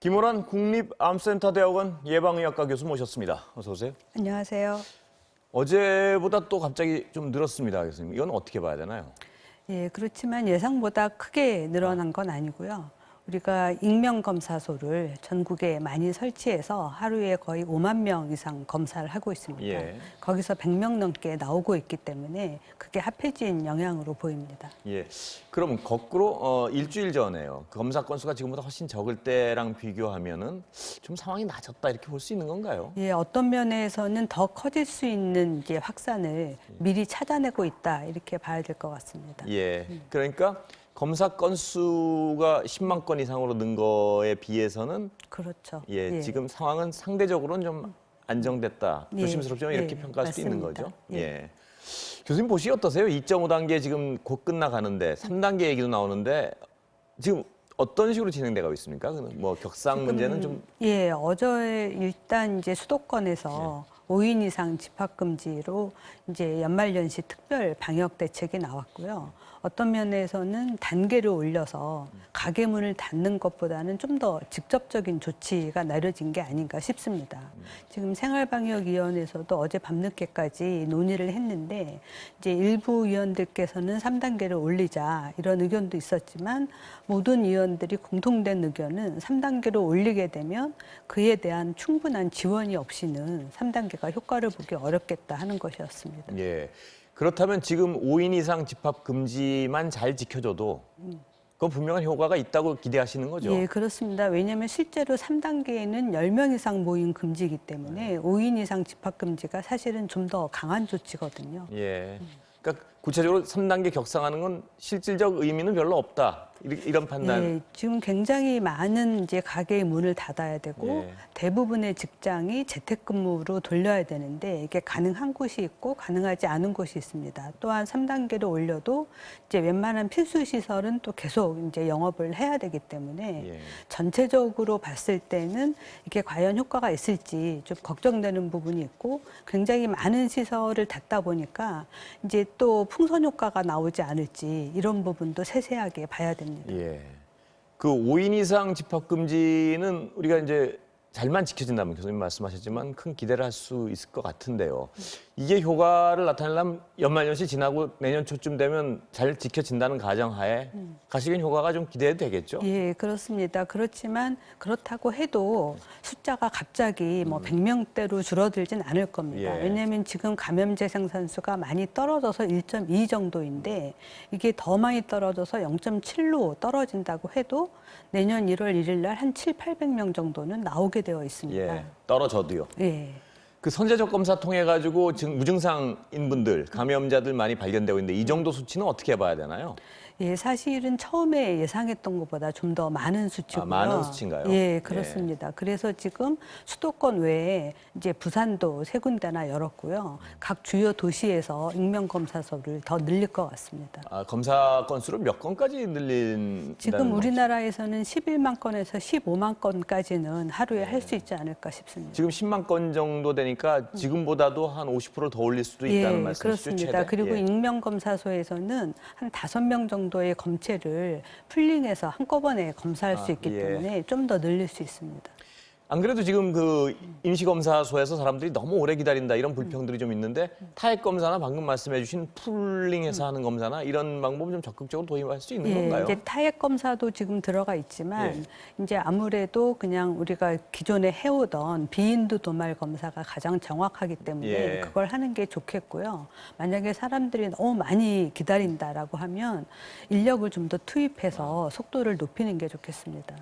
김호란 국립암센터대학원 예방의학과 교수 모셨습니다. 어서 오세요. 안녕하세요. 어제보다 또 갑자기 좀 늘었습니다, 교수님. 이건 어떻게 봐야 되나요? 예, 그렇지만 예상보다 크게 늘어난 건 아니고요. 우리가 익명검사소를 전국에 많이 설치해서 하루에 거의 5만 명 이상 검사를 하고 있습니다. 예. 거기서 100명 넘게 나오고 있기 때문에 그게 합해진 영향으로 보입니다. 예. 그럼 거꾸로 일주일 전에요. 그 검사 건수가 지금보다 훨씬 적을 때랑 비교하면은 좀 상황이 낮았다 이렇게 볼 수 있는 건가요? 예, 어떤 면에서는 더 커질 수 있는 이제 확산을 미리 찾아내고 있다 이렇게 봐야 될 것 같습니다. 예. 그러니까 검사 건수가 10만 건 이상으로 는 거에 비해서는 그렇죠. 예, 지금 상황은 상대적으로는 좀 안정됐다. 예, 조심스럽지만 이렇게 예, 평가할 수도 있는 맞습니다. 거죠. 예. 예. 교수님 보시기 어떠세요? 2.5단계 지금 곧 끝나가는데 3단계 얘기도 나오는데 지금 어떤 식으로 진행되고 있습니까? 뭐 격상 문제는 좀 예, 어제 일단 이제 수도권에서 5인 이상 집합 금지로 이제 연말연시 특별 방역 대책이 나왔고요. 어떤 면에서는 단계를 올려서 가게 문을 닫는 것보다는 좀 더 직접적인 조치가 내려진 게 아닌가 싶습니다. 지금 생활방역위원회에서도 어제 밤늦게까지 논의를 했는데 이제 일부 위원들께서는 3단계를 올리자 이런 의견도 있었지만 모든 위원들이 공통된 의견은 3단계로 올리게 되면 그에 대한 충분한 지원이 없이는 3단계가 효과를 보기 어렵겠다 하는 것이었습니다. 예. 그렇다면 지금 5인 이상 집합 금지만 잘 지켜줘도 그건 분명한 효과가 있다고 기대하시는 거죠? 예, 그렇습니다. 왜냐하면 실제로 3단계에는 10명 이상 모임 금지이기 때문에 5인 이상 집합 금지가 사실은 좀 더 강한 조치거든요. 예. 그러니까 구체적으로 3단계 격상하는 건 실질적 의미는 별로 없다. 이런 판단. 예, 지금 굉장히 많은 이제 가게의 문을 닫아야 되고 예. 대부분의 직장이 재택근무로 돌려야 되는데 이게 가능한 곳이 있고 가능하지 않은 곳이 있습니다. 또한 3단계로 올려도 이제 웬만한 필수 시설은 또 계속 이제 영업을 해야 되기 때문에 예. 전체적으로 봤을 때는 이게 과연 효과가 있을지 좀 걱정되는 부분이 있고 굉장히 많은 시설을 닫다 보니까 이제 또 풍선 효과가 나오지 않을지 이런 부분도 세세하게 봐야 됩니다. 예. 그 5인 이상 집합 금지는 우리가 이제 잘만 지켜진다면 교수님 말씀하셨지만 큰 기대를 할 수 있을 것 같은데요. 이게 효과를 나타내려면 연말연시 지나고 내년 초쯤 되면 잘 지켜진다는 가정하에 가시적인 효과가 좀 기대해도 되겠죠? 예, 그렇습니다. 그렇지만 그렇다고 해도 숫자가 갑자기 뭐 100명대로 줄어들진 않을 겁니다. 예. 왜냐하면 지금 감염제 생산수가 많이 떨어져서 1.2 정도인데 이게 더 많이 떨어져서 0.7로 떨어진다고 해도 내년 1월 1일 날 한 800명 정도는 나오게 되어 있습니다. 예. 떨어져도요. 예. 그 선제적 검사 통해 가지고 무증상인 분들, 감염자들 많이 발견되고 있는데 이 정도 수치는 어떻게 봐야 되나요? 예, 사실은 처음에 예상했던 것보다 좀 더 많은 수치고요. 많은 수치인가요? 예, 그렇습니다. 그래서 지금 수도권 외에 이제 부산도 세 군데나 열었고요. 각 주요 도시에서 익명검사소를 더 늘릴 것 같습니다. 검사 건수를 몇 건까지 늘린다는 지금 거죠? 우리나라에서는 11만 건에서 15만 건까지는 하루에 할 수 있지 않을까 싶습니다. 지금 10만 건 정도 되니까 지금보다도 한 50%더 올릴 수도 있다는 말씀이시죠? 그렇습니다. 최대? 그리고 예. 익명검사소에서는 한 5명 정도의 검체를 풀링해서 한꺼번에 검사할 수 있기 예. 때문에 좀 더 늘릴 수 있습니다. 안 그래도 지금 그 임시검사소에서 사람들이 너무 오래 기다린다 이런 불평들이 좀 있는데 타액 검사나 방금 말씀해 주신 풀링해서 하는 검사나 이런 방법을 좀 적극적으로 도입할 수 있는 건가요? 이제 타액 검사도 지금 들어가 있지만 이제 아무래도 그냥 우리가 기존에 해오던 비인두 도말 검사가 가장 정확하기 때문에 예. 그걸 하는 게 좋겠고요. 만약에 사람들이 너무 많이 기다린다라고 하면 인력을 좀 더 투입해서 속도를 높이는 게 좋겠습니다.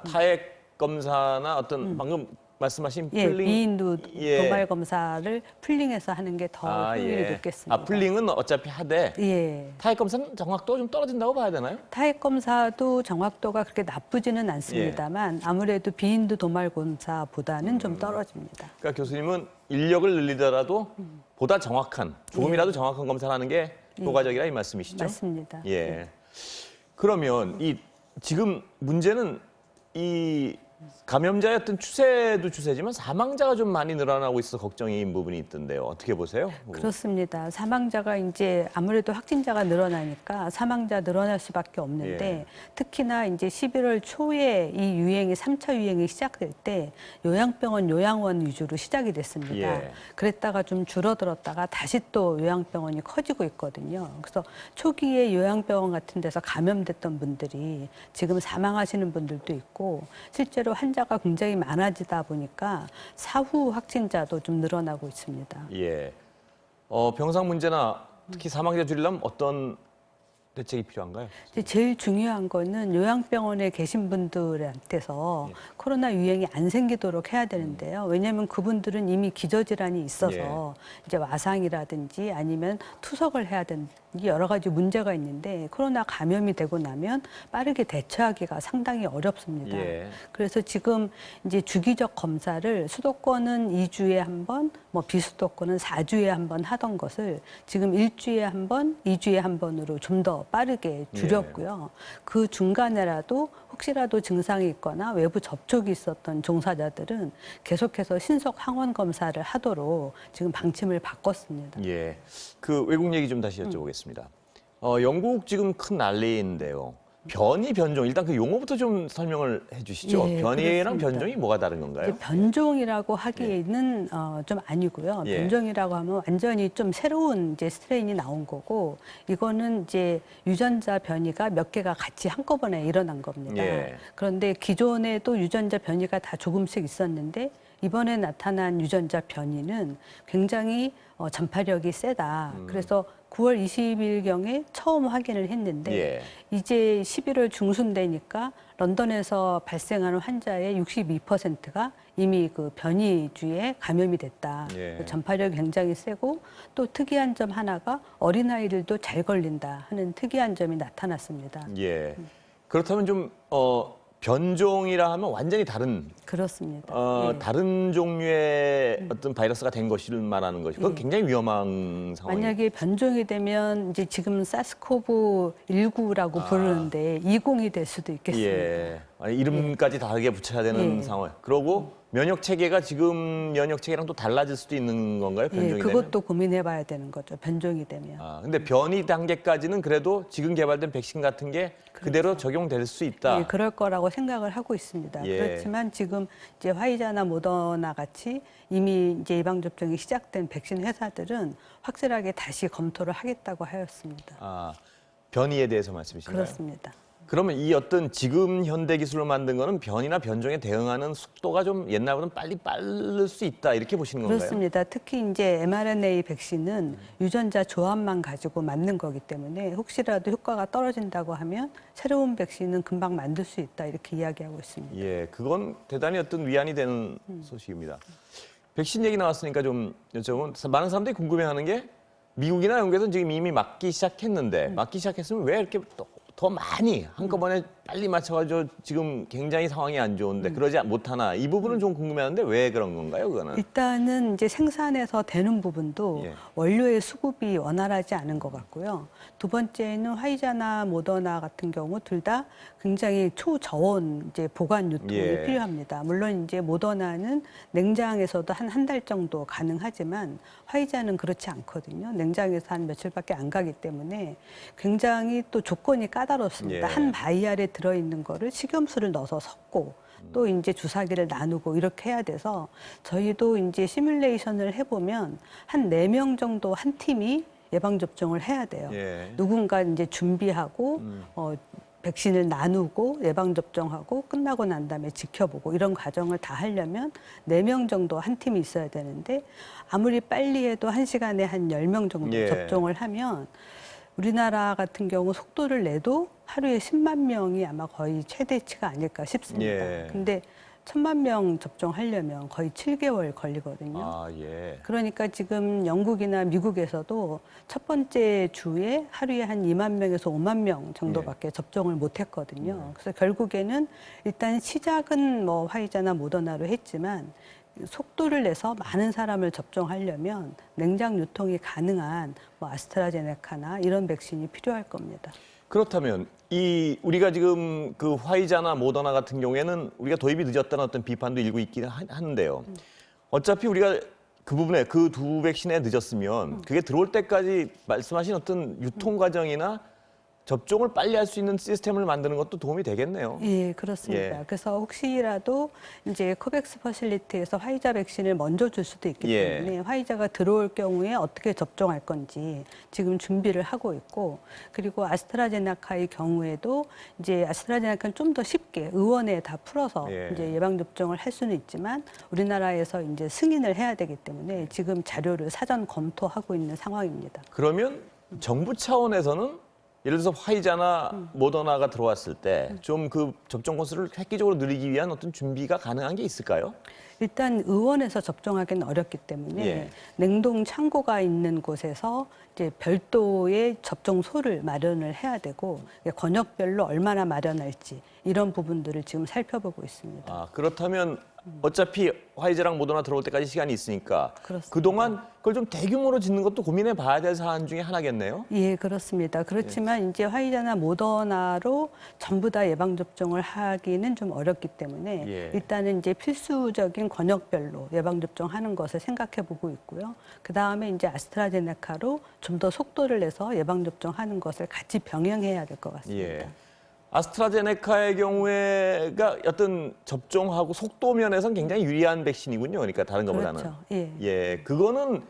타액 검사나 어떤 방금 말씀하신 예, 풀링 비인두 예. 도말 검사를 풀링해서 하는 게 더 효율이 높겠습니다. 풀링은 어차피 하되 예. 타액 검사는 정확도가 좀 떨어진다고 봐야 되나요? 타액 검사도 정확도가 그렇게 나쁘지는 않습니다만 아무래도 비인두 도말 검사보다는 좀 떨어집니다. 그러니까 교수님은 인력을 늘리더라도 보다 정확한, 조금이라도 정확한 검사를 하는 게 효과적이라 이 말씀이시죠? 맞습니다. 예. 그러면 이 지금 문제는 이 감염자의 어떤 추세도 추세지만 사망자가 좀 많이 늘어나고 있어 걱정인 부분이 있던데요. 어떻게 보세요? 그렇습니다. 사망자가 이제 아무래도 확진자가 늘어나니까 사망자 늘어날 수밖에 없는데 예. 특히나 이제 11월 초에 이 유행이 3차 유행이 시작될 때 요양병원, 요양원 위주로 시작이 됐습니다. 예. 그랬다가 좀 줄어들었다가 다시 또 요양병원이 커지고 있거든요. 그래서 초기에 요양병원 같은 데서 감염됐던 분들이 지금 사망하시는 분들도 있고 실제로 환자가 굉장히 많아지다 보니까 사후 확진자도 좀 늘어나고 있습니다. 예. 병상 문제나 특히 사망자 줄이려면 어떤 대책이 필요한가요? 이제 제일 중요한 거는 요양병원에 계신 분들한테서 코로나 유행이 안 생기도록 해야 되는데요. 왜냐하면 그분들은 이미 기저질환이 있어서 이제 와상이라든지 아니면 투석을 해야 되는 여러 가지 문제가 있는데 코로나 감염이 되고 나면 빠르게 대처하기가 상당히 어렵습니다. 예. 그래서 지금 이제 주기적 검사를 수도권은 2주에 한 번, 뭐 비수도권은 4주에 한 번 하던 것을 지금 1주에 한 번, 2주에 한 번으로 좀 더 빠르게 줄였고요. 그 중간에라도 혹시라도 증상이 있거나 외부 접촉이 있었던 종사자들은 계속해서 신속 항원 검사를 하도록 지금 방침을 바꿨습니다. 예. 그 외국 얘기 좀 다시 여쭤보겠습니다. 영국 지금 큰 난리인데요. 변이, 변종, 일단 그 용어부터 좀 설명을 해 주시죠. 예, 변이랑 그렇습니다. 변종이 뭐가 다른 건가요? 이제 변종이라고 하기에는 좀 아니고요. 예. 변종이라고 하면 완전히 좀 새로운 이제 스트레인이 나온 거고 이거는 이제 유전자 변이가 몇 개가 같이 한꺼번에 일어난 겁니다. 예. 그런데 기존에도 유전자 변이가 다 조금씩 있었는데 이번에 나타난 유전자 변이는 굉장히 전파력이 세다. 그래서 9월 20일경에 처음 확인을 했는데 예. 이제 11월 중순 되니까 런던에서 발생하는 환자의 62%가 이미 그 변이주에 감염이 됐다. 예. 전파력이 굉장히 세고 또 특이한 점 하나가 어린아이들도 잘 걸린다 하는 특이한 점이 나타났습니다. 예. 그렇다면 좀 변종이라 하면 완전히 다른 그렇습니다. 예. 다른 종류의 어떤 바이러스가 된 것을 말하는 것이 그건 굉장히 위험한 상황이에요. 만약에 변종이 되면 이제 지금 사스코브19라고 부르는데 20이 될 수도 있겠습니다. 예. 아니, 이름까지 다르게 붙여야 되는 예. 상황. 그러고 면역 체계가 지금 면역 체계랑 또 달라질 수도 있는 건가요? 예, 변종이 되면? 그것도 고민해봐야 되는 거죠. 변종이 되면. 근데 변이 단계까지는 그래도 지금 개발된 백신 같은 게 그대로 적용될 수 있다. 예, 그럴 거라고 생각을 하고 있습니다. 예. 그렇지만 지금 이제 화이자나 모더나 같이 이미 이제 예방 접종이 시작된 백신 회사들은 확실하게 다시 검토를 하겠다고 하였습니다. 변이에 대해서 말씀이신가요? 그렇습니다. 그러면 이 어떤 지금 현대 기술로 만든 거는 변이나 변종에 대응하는 속도가 좀 옛날보다는 빨리 빠를 수 있다 이렇게 보시는 건가요? 그렇습니다. 특히 이제 mRNA 백신은 유전자 조합만 가지고 만든 거기 때문에 혹시라도 효과가 떨어진다고 하면 새로운 백신은 금방 만들 수 있다 이렇게 이야기하고 있습니다. 예, 그건 대단히 어떤 위안이 되는 소식입니다. 백신 얘기 나왔으니까 좀 여쭤보면 많은 사람들이 궁금해하는 게 미국이나 영국에서는 지금 이미 맞기 시작했는데 맞기 시작했으면 왜 이렇게 더 많이 한꺼번에 빨리 맞춰가지고 지금 굉장히 상황이 안 좋은데 그러지 못하나 이 부분은 좀 궁금해하는데 왜 그런 건가요, 그거는? 일단은 이제 생산에서 되는 부분도 예. 원료의 수급이 원활하지 않은 것 같고요. 두 번째는 화이자나 모더나 같은 경우 둘 다 굉장히 초저온 이제 보관 유통이 예. 필요합니다. 물론 이제 모더나는 냉장에서도 한 달 정도 가능하지만 화이자는 그렇지 않거든요. 냉장에서 한 며칠밖에 안 가기 때문에 굉장히 또 조건이 까다롭습니다. 예. 한 바이알에 들어있는 거를 식염수를 넣어서 섞고 또 이제 주사기를 나누고 이렇게 해야 돼서 저희도 이제 시뮬레이션을 해보면 한 4명 정도 한 팀이 예방접종을 해야 돼요. 예. 누군가 이제 준비하고, 백신을 나누고 예방접종하고 끝나고 난 다음에 지켜보고 이런 과정을 다 하려면 4명 정도 한 팀이 있어야 되는데 아무리 빨리 해도 1시간에 한 10명 정도 예. 접종을 하면 우리나라 같은 경우 속도를 내도 하루에 10만 명이 아마 거의 최대치가 아닐까 싶습니다. 예. 근데 1000만 명 접종하려면 거의 7개월 걸리거든요. 예. 그러니까 지금 영국이나 미국에서도 첫 번째 주에 하루에 한 2만 명에서 5만 명 정도밖에 접종을 못 했거든요. 그래서 결국에는 일단 시작은 뭐 화이자나 모더나로 했지만 속도를 내서 많은 사람을 접종하려면 냉장 유통이 가능한 뭐 아스트라제네카나 이런 백신이 필요할 겁니다. 그렇다면 이 우리가 지금 그 화이자나 모더나 같은 경우에는 우리가 도입이 늦었다는 어떤 비판도 일고 있기는 하는데요. 어차피 우리가 그 부분에 그 두 백신에 늦었으면 그게 들어올 때까지 말씀하신 어떤 유통 과정이나 접종을 빨리 할 수 있는 시스템을 만드는 것도 도움이 되겠네요. 예, 그렇습니다. 예. 그래서 혹시라도 이제 코백스 퍼실리티에서 화이자 백신을 먼저 줄 수도 있기 예. 때문에 화이자가 들어올 경우에 어떻게 접종할 건지 지금 준비를 하고 있고, 그리고 아스트라제네카의 경우에도 이제 아스트라제네카는 좀 더 쉽게 의원에 다 풀어서 예. 이제 예방 접종을 할 수는 있지만 우리나라에서 이제 승인을 해야 되기 때문에 지금 자료를 사전 검토하고 있는 상황입니다. 그러면 정부 차원에서는 예를 들어서 화이자나 모더나가 들어왔을 때 좀 그 접종 건수를 획기적으로 늘리기 위한 어떤 준비가 가능한 게 있을까요? 일단 의원에서 접종하기는 어렵기 때문에 예. 냉동 창고가 있는 곳에서 이제 별도의 접종소를 마련을 해야 되고 권역별로 얼마나 마련할지 이런 부분들을 지금 살펴보고 있습니다. 아, 그렇다면 어차피 화이자랑 모더나 들어올 때까지 시간이 있으니까 그렇습니다. 그동안 그걸 좀 대규모로 짓는 것도 고민해 봐야 될 사안 중에 하나겠네요. 예, 그렇습니다. 그렇지만 이제 화이자나 모더나로 전부 다 예방 접종을 하기는 좀 어렵기 때문에 예. 일단은 이제 필수적인 권역별로 예방 접종하는 것을 생각해 보고 있고요. 그 다음에 이제 아스트라제네카로 좀 더 속도를 내서 예방 접종하는 것을 같이 병행해야 될 것 같습니다. 예. 아스트라제네카의 경우에가 어떤 접종하고 속도 면에서는 굉장히 유리한 백신이군요. 그러니까 다른 것보다는. 그렇죠. 예. 예, 그거는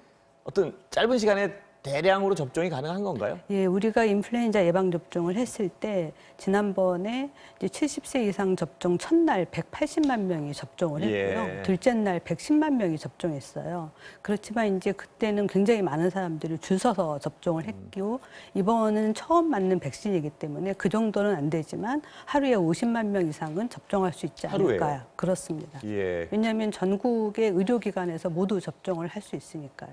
어떤 짧은 시간에 대량으로 접종이 가능한 건가요? 예, 우리가 인플루엔자 예방 접종을 했을 때 지난번에 이제 70세 이상 접종 첫날 180만 명이 접종을 했고요. 예. 둘째 날 110만 명이 접종했어요. 그렇지만 이제 그때는 굉장히 많은 사람들이 줄 서서 접종을 했고 이번은 처음 맞는 백신이기 때문에 그 정도는 안 되지만 하루에 50만 명 이상은 접종할 수 있지 않을까요? 하루에요? 그렇습니다. 예. 왜냐하면 전국의 의료기관에서 모두 접종을 할 수 있으니까요.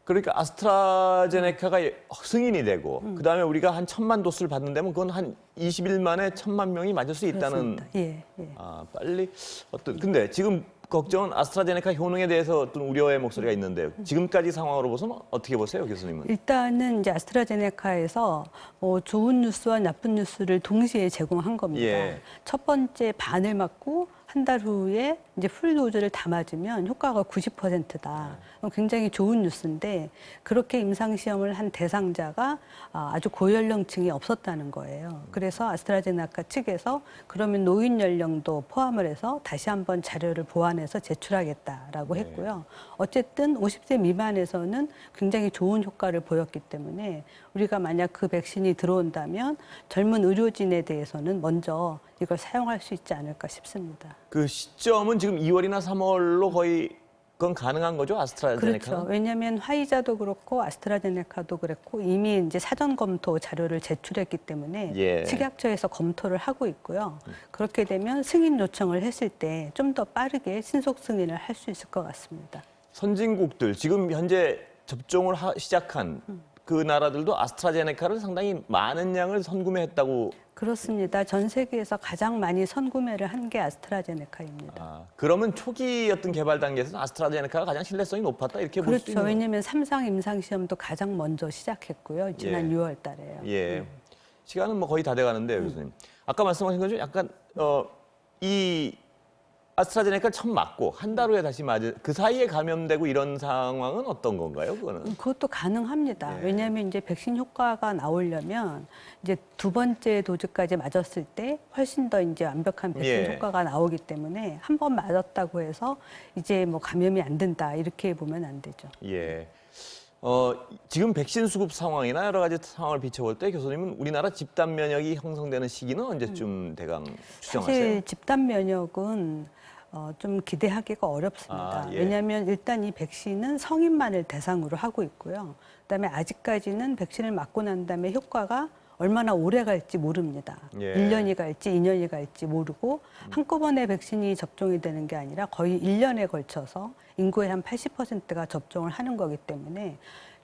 그러니까 아스트라제네카가 승인이 되고 그다음에 우리가 한 1,000만 도수를 받는다면 그건 한 20일 만에 1,000만 명이 맞을 수 있다는 그렇습니다. 예, 예. 아, 빨리 어떤 근데 지금 걱정은 아스트라제네카 효능에 대해서 어떤 우려의 목소리가 있는데 지금까지 상황으로 보서는 어떻게 보세요, 교수님은? 일단은 이제 아스트라제네카에서 좋은 뉴스와 나쁜 뉴스를 동시에 제공한 겁니다. 예. 첫 번째 반을 맞고 한 달 후에 이제 풀 도즈를 다 맞으면 효과가 90%다. 굉장히 좋은 뉴스인데 그렇게 임상 시험을 한 대상자가 아주 고연령층이 없었다는 거예요. 그래서 아스트라제네카 측에서 그러면 노인 연령도 포함을 해서 다시 한번 자료를 보완해서 제출하겠다라고 했고요. 어쨌든 50세 미만에서는 굉장히 좋은 효과를 보였기 때문에 우리가 만약 그 백신이 들어온다면 젊은 의료진에 대해서는 먼저 이걸 사용할 수 있지 않을까 싶습니다. 그 시점은 지금 2월이나 3월로 거의 그건 가능한 거죠, 아스트라제네카는? 그렇죠. 왜냐하면 화이자도 그렇고 아스트라제네카도 그렇고 이미 이제 사전 검토 자료를 제출했기 때문에 예. 식약처에서 검토를 하고 있고요. 그렇게 되면 승인 요청을 했을 때 좀 더 빠르게 신속 승인을 할 수 있을 것 같습니다. 선진국들 지금 현재 접종을 시작한 그 나라들도 아스트라제네카를 상당히 많은 양을 선구매했다고. 그렇습니다. 전 세계에서 가장 많이 선구매를 한 게 아스트라제네카입니다. 아, 그러면 초기 어떤 개발 단계에서는 아스트라제네카가 가장 신뢰성이 높았다 이렇게 볼 수도 그렇죠. 있는. 왜냐하면 3상 임상 시험도 가장 먼저 시작했고요. 지난 예. 6월 달에요. 예. 시간은 뭐 거의 다 돼가는데요, 교수님. 아까 말씀하신 것처럼 약간 이 아스트라제네카를 처음 맞고 한 달 후에 다시 맞은 그 사이에 감염되고 이런 상황은 어떤 건가요? 그거는? 그것도 가능합니다. 예. 왜냐하면 이제 백신 효과가 나오려면 이제 두 번째 도즈까지 맞았을 때 훨씬 더 이제 완벽한 백신 예. 효과가 나오기 때문에 한 번 맞았다고 해서 이제 뭐 감염이 안 된다 이렇게 보면 안 되죠. 예. 지금 백신 수급 상황이나 여러 가지 상황을 비춰볼 때 교수님은 우리나라 집단 면역이 형성되는 시기는 언제쯤 대강 추정하세요? 사실 집단 면역은 좀 기대하기가 어렵습니다. 아, 예. 왜냐하면 일단 이 백신은 성인만을 대상으로 하고 있고요. 그다음에 아직까지는 백신을 맞고 난 다음에 효과가 얼마나 오래 갈지 모릅니다. 예. 1년이 갈지 2년이 갈지 모르고 한꺼번에 백신이 접종이 되는 게 아니라 거의 1년에 걸쳐서 인구의 한 80%가 접종을 하는 거기 때문에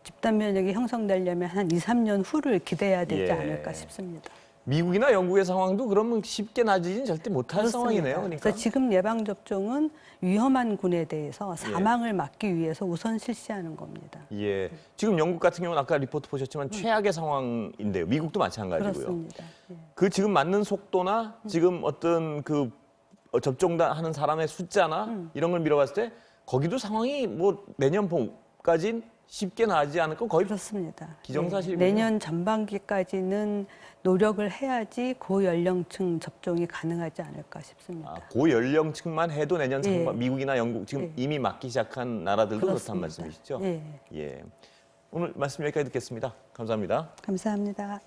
집단 면역이 형성되려면 한 2, 3년 후를 기대해야 되지 예. 않을까 싶습니다. 미국이나 영국의 상황도 그러면 쉽게 나아지진 절대 못할 상황이네요. 그러니까. 그래서 지금 예방 접종은 위험한 군에 대해서 사망을 막기 위해서 우선 실시하는 겁니다. 예. 지금 영국 같은 경우는 아까 리포트 보셨지만 최악의 상황인데요. 미국도 마찬가지고요. 그렇습니다. 예. 그 지금 맞는 속도나 지금 어떤 그 접종하는 사람의 숫자나 이런 걸 미뤄봤을 때 거기도 상황이 뭐 내년 봄까지는 쉽게 나아지지 않을 건 거의 그렇습니다. 기정사실이군요. 내년 전반기까지는 노력을 해야지 고연령층 접종이 가능하지 않을까 싶습니다. 고연령층만 해도 내년 예. 상반 미국이나 영국 지금 예. 이미 맞기 시작한 나라들도 그렇다는 그렇습니다. 말씀이시죠? 예. 예. 오늘 말씀 여기까지 듣겠습니다. 감사합니다. 감사합니다.